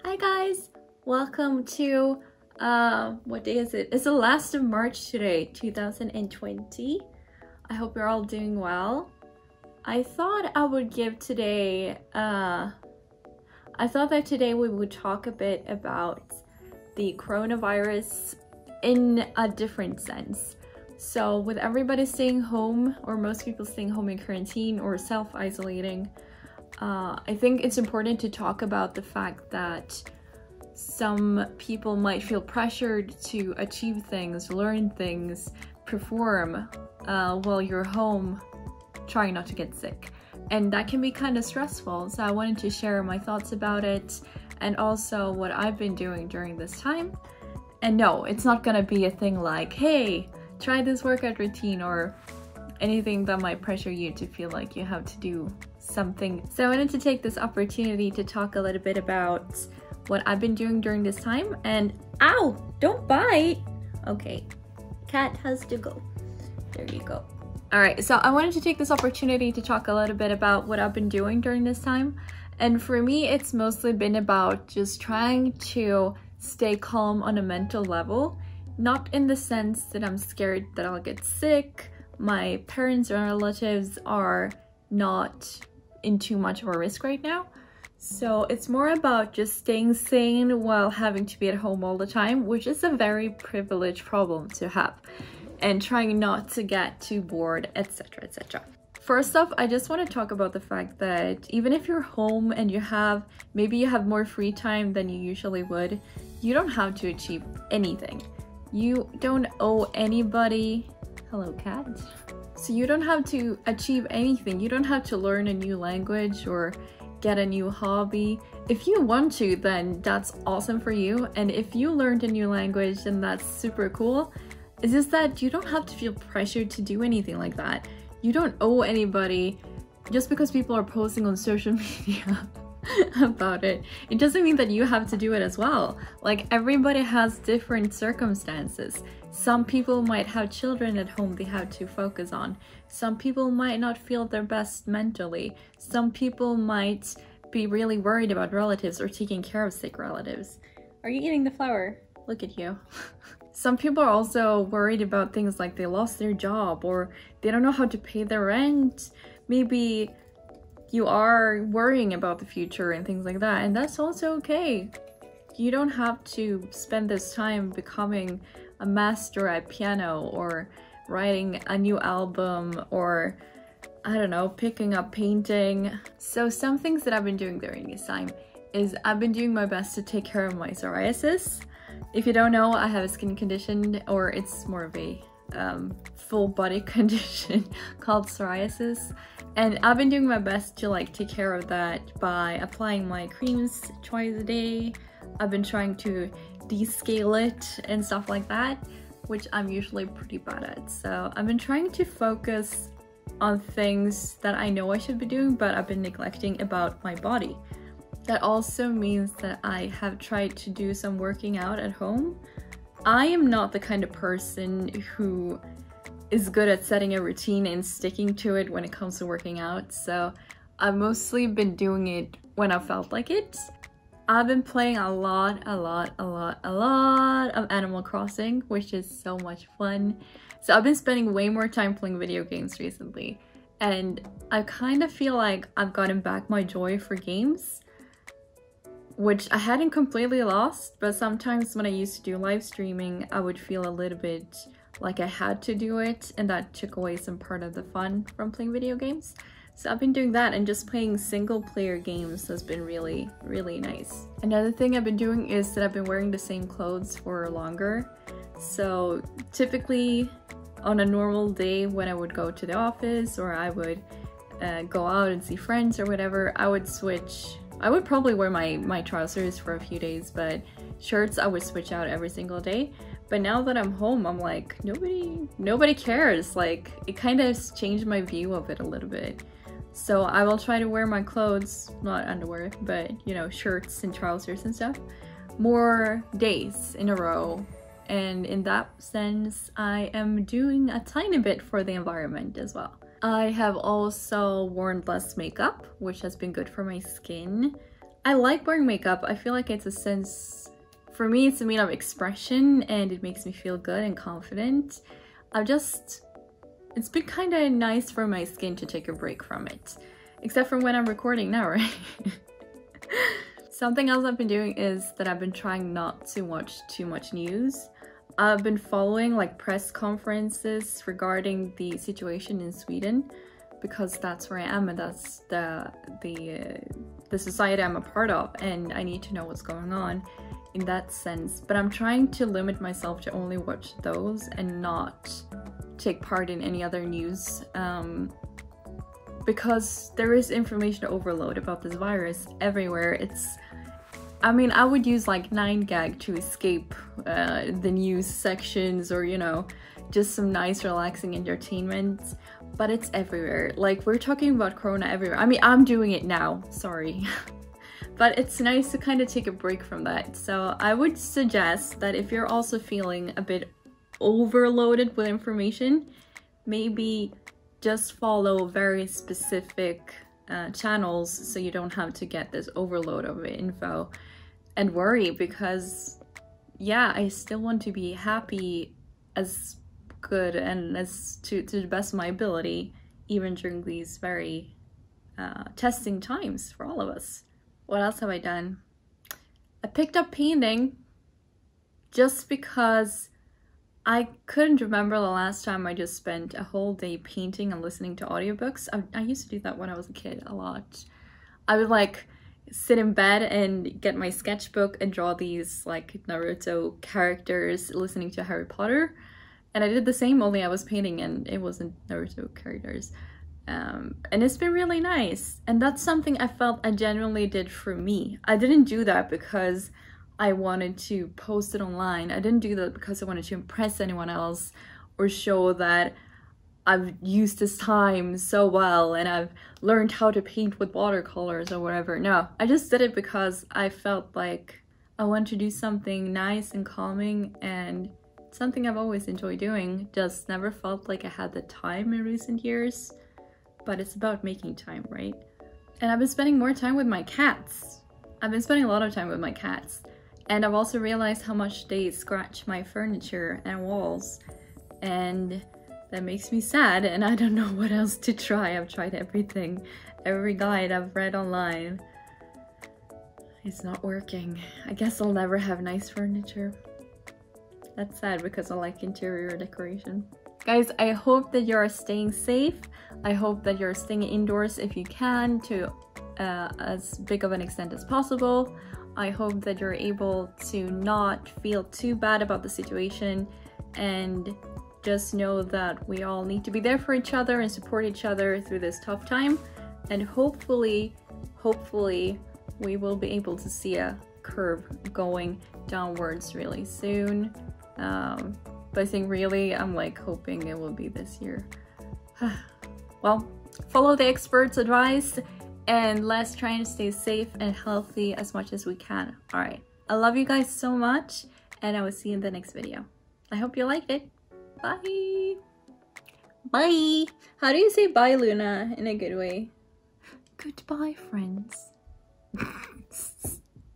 Hi guys, welcome to what day is it? It's the last of March today, 2020. I hope you're all doing well. I thought I would give today I thought that today we would talk a bit about the coronavirus in a different sense. So with everybody staying home, or most people staying home in quarantine or self-isolating, I think it's important to talk about the fact that some people might feel pressured to achieve things, learn things, perform while you're home trying not to get sick. And that can be kind of stressful. So I wanted to share my thoughts about it and also what I've been doing during this time. And no, it's not gonna be a thing like, hey, try this workout routine or anything that might pressure you to feel like you have to do something. So I wanted to take this opportunity to talk a little bit about what I've been doing during this time. And ow, don't bite. Okay, cat has to go. There you go. All right, so I wanted to take this opportunity to talk a little bit about what I've been doing during this time. And for me, it's mostly been about just trying to stay calm on a mental level, not in the sense that I'm scared that I'll get sick. My parents or relatives are not in too much of a risk right now. So it's more about just staying sane while having to be at home all the time, which is a very privileged problem to have, and trying not to get too bored, etc, etc. First off, I just want to talk about the fact that even if you're home and maybe you have more free time than you usually would, you don't have to achieve anything. You don't owe anybody. Hello, cat. So you don't have to achieve anything. You don't have to learn a new language or get a new hobby. If you want to, then that's awesome for you. And if you learned a new language, then that's super cool. It's just that you don't have to feel pressured to do anything like that. You don't owe anybody just because people are posting on social media about it. It doesn't mean that you have to do it as well. Like, everybody has different circumstances. Some people might have children at home they have to focus on. Some people might not feel their best mentally. Some people might be really worried about relatives or taking care of sick relatives. Are you eating the flower? Look at you. Some people are also worried about things like they lost their job or they don't know how to pay their rent. Maybe you are worrying about the future and things like that, and that's also okay. You don't have to spend this time becoming a master at piano or writing a new album or, I don't know, picking up painting. So some things that I've been doing during this time is I've been doing my best to take care of my psoriasis. If you don't know, I have a skin condition, or it's more of a full body condition called psoriasis. And I've been doing my best to take care of that by applying my creams twice a day. I've been trying to descale it and stuff like that, which I'm usually pretty bad at. So I've been trying to focus on things that I know I should be doing, but I've been neglecting about my body. That also means that I have tried to do some working out at home. I am not the kind of person who is good at setting a routine and sticking to it when it comes to working out, so I've mostly been doing it when I felt like it. I've been playing a lot of Animal Crossing, which is so much fun. So I've been spending way more time playing video games recently, and I kind of feel like I've gotten back my joy for games, which I hadn't completely lost, but sometimes when I used to do live streaming, I would feel a little bit like I had to do it, and that took away some part of the fun from playing video games. So I've been doing that, and just playing single player games has been really, really nice. Another thing I've been doing is that I've been wearing the same clothes for longer. So typically on a normal day when I would go to the office or I would go out and see friends or whatever, I would switch. I would probably wear my trousers for a few days, but shirts I would switch out every single day. But now that I'm home, I'm like, nobody cares. Like, it kind of changed my view of it a little bit. So I will try to wear my clothes, not underwear, but you know, shirts and trousers and stuff, more days in a row. And in that sense, I am doing a tiny bit for the environment as well. I have also worn less makeup, which has been good for my skin. I like wearing makeup. I feel like it's a sense, for me, it's a mean of expression and it makes me feel good and confident. It's been kind of nice for my skin to take a break from it. Except for when I'm recording now, right? Something else I've been doing is that I've been trying not to watch too much news. I've been following like press conferences regarding the situation in Sweden because that's where I am and that's the society I'm a part of, and I need to know what's going on in that sense. But I'm trying to limit myself to only watch those and not take part in any other news because there is information overload about this virus everywhere. I mean, I would use like 9gag to escape the news sections or, you know, just some nice relaxing entertainment, but it's everywhere. Like, we're talking about corona everywhere. I mean, I'm doing it now, sorry. But it's nice to kind of take a break from that. So I would suggest that if you're also feeling a bit overloaded with information, maybe just follow very specific channels so you don't have to get this overload of info and worry, because yeah, I still want to be happy as good and as to the best of my ability even during these very testing times for all of us. What else have I done? I picked up painting just because I couldn't remember the last time I just spent a whole day painting and listening to audiobooks. I used to do that when I was a kid a lot. I would like sit in bed and get my sketchbook and draw these like Naruto characters listening to Harry Potter. And I did the same, only I was painting and it wasn't Naruto characters. And it's been really nice. And that's something I felt I genuinely did for me. I didn't do that because I wanted to post it online. I didn't do that because I wanted to impress anyone else or show that I've used this time so well and I've learned how to paint with watercolors or whatever. No, I just did it because I felt like I want to do something nice and calming, and something I've always enjoyed doing, just never felt like I had the time in recent years. But it's about making time, right? And I've been spending more time with my cats. I've been spending a lot of time with my cats. And I've also realized how much they scratch my furniture and walls. And that makes me sad, and I don't know what else to try. I've tried everything. Every guide I've read online. It's not working. I guess I'll never have nice furniture. That's sad because I like interior decoration. Guys, I hope that you're staying safe. I hope that you're staying indoors if you can to as big of an extent as possible. I hope that you're able to not feel too bad about the situation, and just know that we all need to be there for each other and support each other through this tough time. And hopefully we will be able to see a curve going downwards really soon. But I think really I'm like hoping it will be this year. Well, follow the experts' advice and let's try and stay safe and healthy as much as we can. All right, I love you guys so much, and I will see you in the next video. I hope you liked it. Bye. Bye. How do you say bye, Luna, in a good way? Goodbye, friends.